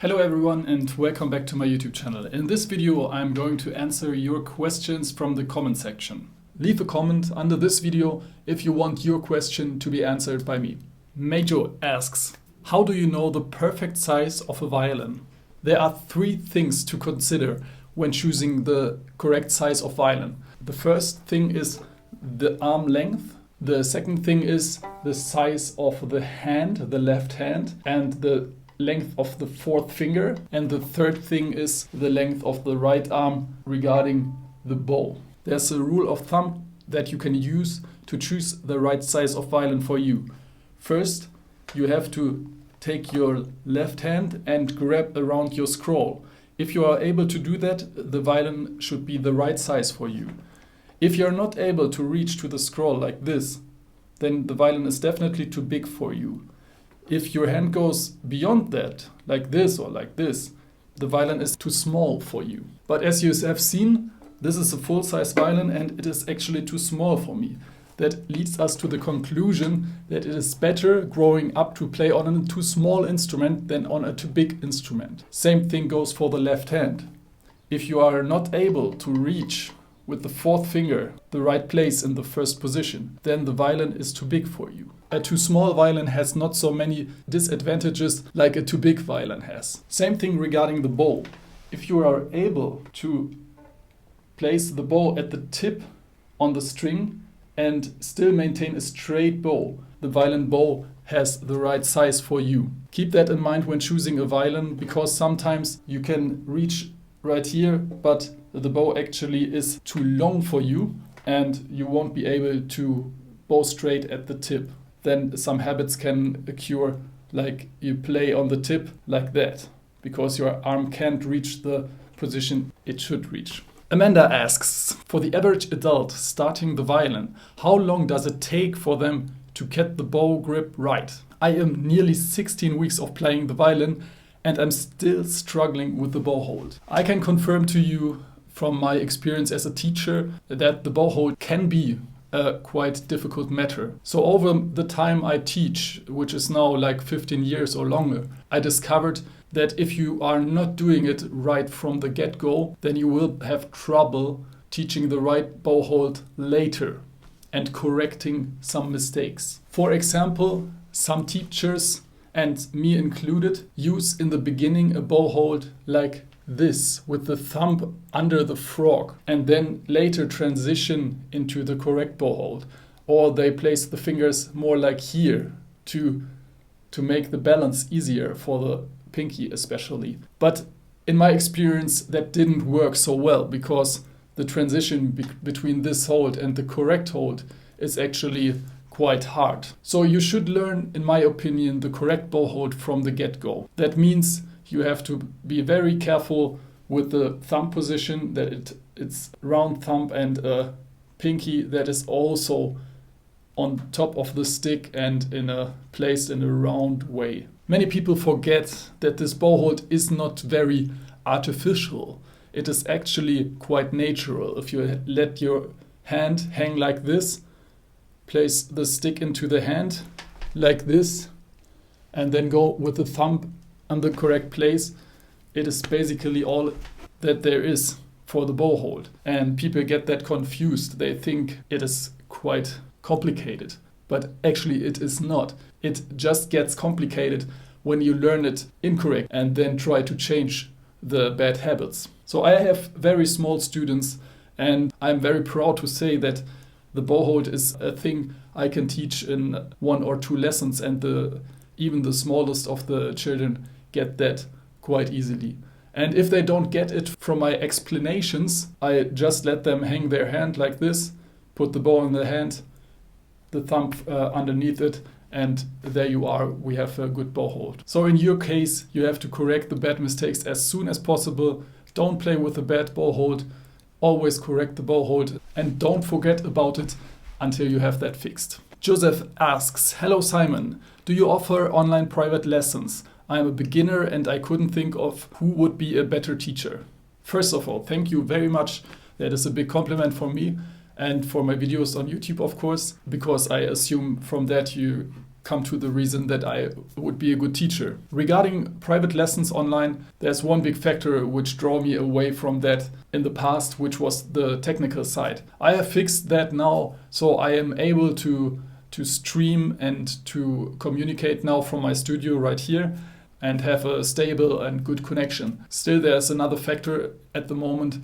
Hello everyone and welcome back to my YouTube channel. In this video I'm going to answer your questions from the comment section. Leave a comment under this video if you want your question to be answered by me. Major asks, how do you know the perfect size of a violin? There are three things to consider when choosing the correct size of violin. The first thing is the arm length. The second thing is the size of the hand, the left hand, and the length of the fourth finger, and the third thing is the length of the right arm regarding the bow. There's a rule of thumb that you can use to choose the right size of violin for you. First, you have to take your left hand and grab around your scroll. If you are able to do that, the violin should be the right size for you. If you're not able to reach to the scroll like this, then the violin is definitely too big for you. If your hand goes beyond that, like this or like this, the violin is too small for you. But as you have seen, this is a full-size violin and it is actually too small for me. That leads us to the conclusion that it is better growing up to play on a too small instrument than on a too big instrument. Same thing goes for the left hand. If you are not able to reach with the fourth finger the right place in the first position, then the violin is too big for you. A too small violin has not so many disadvantages like a too big violin has. Same thing regarding the bow. If you are able to place the bow at the tip on the string and still maintain a straight bow, the violin bow has the right size for you. Keep that in mind when choosing a violin, because sometimes you can reach right here, but the bow actually is too long for you and you won't be able to bow straight at the tip. Then some habits can occur, like you play on the tip like that, because your arm can't reach the position it should reach. Amanda asks, for the average adult starting the violin, how long does it take for them to get the bow grip right? I am nearly 16 weeks of playing the violin and I'm still struggling with the bow hold. I can confirm to you from my experience as a teacher that the bow hold can be a quite difficult matter. So over the time I teach, which is now like 15 years or longer, I discovered that if you are not doing it right from the get-go, then you will have trouble teaching the right bow hold later and correcting some mistakes. For example, some teachers, and me included, use in the beginning a bow hold like this, with the thumb under the frog, and then later transition into the correct bow hold. Or they place the fingers more like here to make the balance easier for the pinky especially. But in my experience that didn't work so well, because the transition between this hold and the correct hold is actually quite hard. So you should learn, in my opinion, the correct bow hold from the get-go. That means you have to be very careful with the thumb position, that it's round thumb and a pinky that is also on top of the stick and placed in a round way. Many people forget that this bow hold is not very artificial. It is actually quite natural. If you let your hand hang like this, place the stick into the hand like this, and then go with the thumb on the correct place, it is basically all that there is for the bow hold. And people get that confused. They think it is quite complicated, but actually it is not. It just gets complicated when you learn it incorrect and then try to change the bad habits. So I have very small students and I'm very proud to say that the bow hold is a thing I can teach in 1 or 2 lessons, and even the smallest of the children get that quite easily. And if they don't get it from my explanations, I just let them hang their hand like this, put the bow in the hand, the thumb underneath it, and there you are, we have a good bow hold. So in your case, you have to correct the bad mistakes as soon as possible. Don't play with a bad bow hold. Always correct the bow hold and don't forget about it until you have that fixed. Joseph asks, hello Simon, do you offer online private lessons? I am a beginner and I couldn't think of who would be a better teacher. First of all, thank you very much. That is a big compliment for me and for my videos on YouTube, of course, because I assume from that you come to the reason that I would be a good teacher. Regarding private lessons online, there's one big factor which drew me away from that in the past, which was the technical side. I have fixed that now, so I am able to stream and to communicate now from my studio right here and have a stable and good connection. Still, there's another factor at the moment,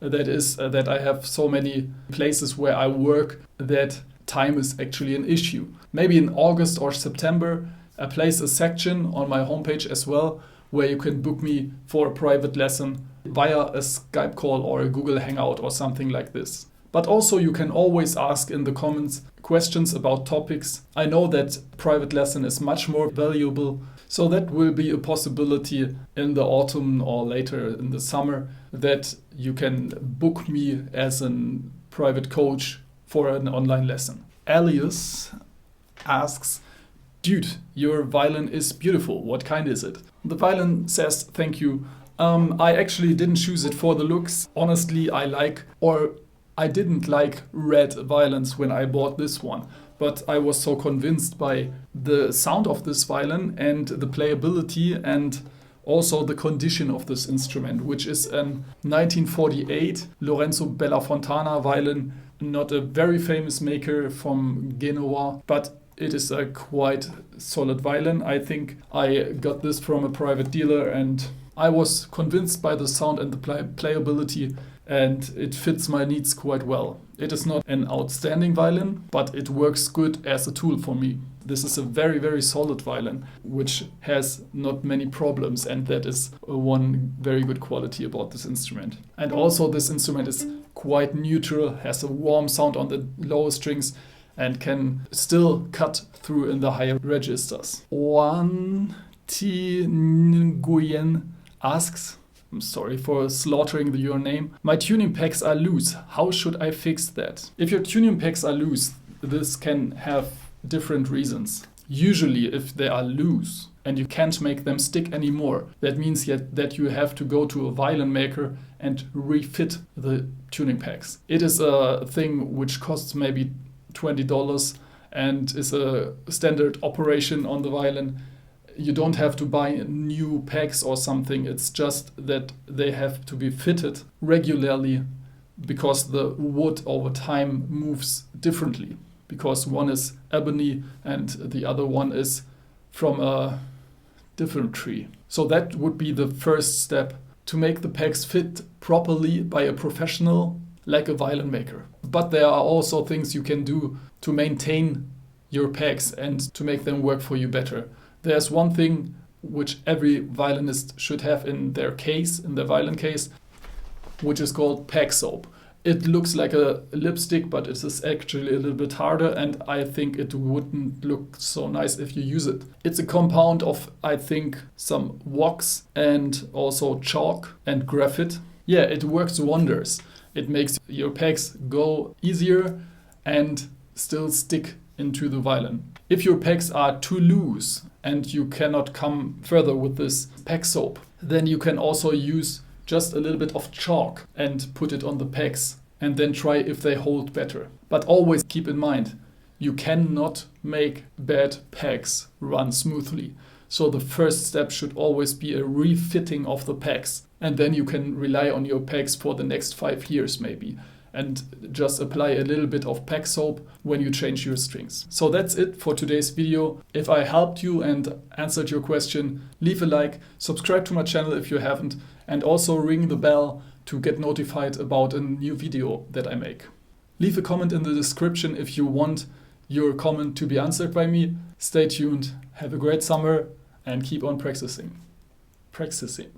that is that I have so many places where I work that time is actually an issue. Maybe in August or September, I place a section on my homepage as well where you can book me for a private lesson via a Skype call or a Google Hangout or something like this. But also you can always ask in the comments questions about topics. I know that private lesson is much more valuable, so that will be a possibility in the autumn or later in the summer that you can book me as a private coach for an online lesson. Alias asks, dude, your violin is beautiful. What kind is it? The violin says, thank you. I actually didn't choose it for the looks. Honestly, I didn't like red violins when I bought this one, but I was so convinced by the sound of this violin and the playability and also the condition of this instrument, which is a 1948 Lorenzo Bellafontana violin, not a very famous maker from Genoa, but it is a quite solid violin. I think I got this from a private dealer and I was convinced by the sound and the playability, and it fits my needs quite well. It is not an outstanding violin, but it works good as a tool for me. This is a very, very solid violin, which has not many problems, and that is one very good quality about this instrument. And also this instrument is quite neutral, has a warm sound on the lower strings, and can still cut through in the higher registers. Juan T. Nguyen asks, I'm sorry for slaughtering your name. My tuning pegs are loose. How should I fix that? If your tuning pegs are loose, this can have different reasons. Usually, if they are loose and you can't make them stick anymore, that means that you have to go to a violin maker and refit the tuning pegs. It is a thing which costs maybe $20 and is a standard operation on the violin. You don't have to buy new pegs or something. It's just that they have to be fitted regularly because the wood over time moves differently, because one is ebony and the other one is from a different tree. So that would be the first step, to make the pegs fit properly by a professional like a violin maker. But there are also things you can do to maintain your pegs and to make them work for you better. There's one thing which every violinist should have in their case, in their violin case, which is called peg soap. It looks like a lipstick, but it is actually a little bit harder, and I think it wouldn't look so nice if you use it. It's a compound of, I think, some wax and also chalk and graphite. Yeah, it works wonders. It makes your pegs go easier and still stick into the violin. If your pegs are too loose and you cannot come further with this peg soap, then you can also use just a little bit of chalk and put it on the pegs and then try if they hold better. But always keep in mind, you cannot make bad pegs run smoothly. So the first step should always be a refitting of the pegs, and then you can rely on your pegs for the next 5 years maybe, and just apply a little bit of peg soap when you change your strings. So that's it for today's video. If I helped you and answered your question, leave a like, subscribe to my channel if you haven't, and also ring the bell to get notified about a new video that I make. Leave a comment in the description if you want your comment to be answered by me. Stay tuned, have a great summer, and keep on practicing. Practicing.